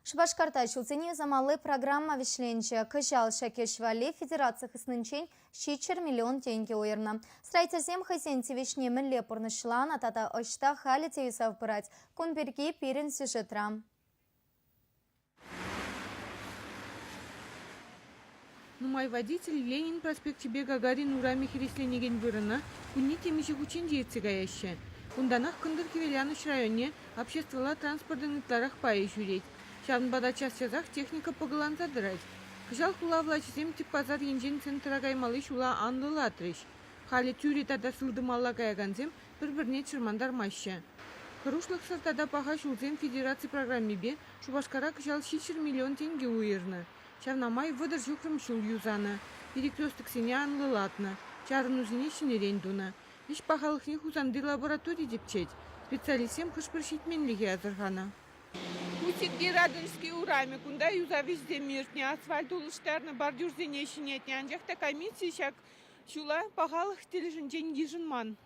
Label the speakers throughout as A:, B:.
A: Шбашкарта шуцени замалы программа вишленче кыжал шакешвали федерация хыснынчен 6 миллион тенге ойырна. Строительзем хызен тивишне милле пурнышлан атата ышта хали тевисав брать. Кунберги пирен сюжетрам.
B: Нумай водитель Ленин проспект Гагарин урами хересленеген вырына, кунни темишек учен дейцегаяще. Кунданах кындыр Кивеляныш районе обществовала транспортный тарах пае жюреть. Шавнбада час-часах техника погылан задырать. Кыжал хула влачызем типпазар енжен центрагаймалы шула анлылатрыш. Хали тюри тада сылдымалла каяганзем бір-бірне чырмандар маща. Кырушлык сыртада паха шулзем федерации программебе Шубашкара кыжал 6 миллион тенге уйырны. Шавнамай выдыр жукрым шул юзаны. Перекресток сене анлылатны. Чарын узине шинерен дуна. Иш пахалыхне хузанды лабораторий депчеть. Специалистем хышпыршитменлиге азырхана.
C: Усидги Радонежский урами, кунда юзавиш земиртни, асфальт улыштарны бордюрзене шинетни, анжақта комиссия шак шула пахалых тележін жен ман.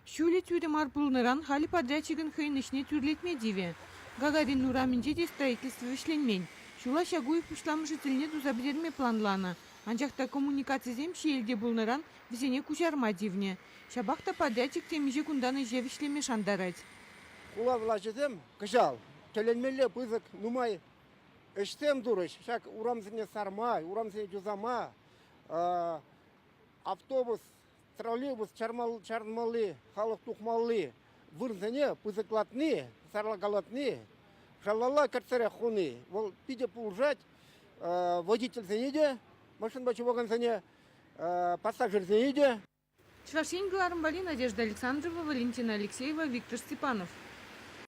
B: Шуле тюрем арпулныран хали подрядчигын хыйнышне тюрлетме диве. Гагарин ураминже де строительство вишленмень. Шула шагуев пушламышы тилне дузабдерме планлана. Анжақта коммуникация зем шиелде булныран визене кучарма дивне. Шабақта подрядчик темиже кунданы же вишлеме шандарать.
D: Кула влажедем, кыжал. Төленмелі бұзық нумай іштем дұрыш. Шак урамзіне сармай, урамзіне жүзама, автобус, троллейбус чармалы, халық тұқмалы, вырзіне бұзықлатны, сарлагалатны, жалала кәртсәрі хуны. Ол пиде пулжать, водитель зенеде, машин бачы болған зене, пассажир зенеде.
B: Шваршень Надежда Александрова, Валентина Алексеева, Виктор Степанов.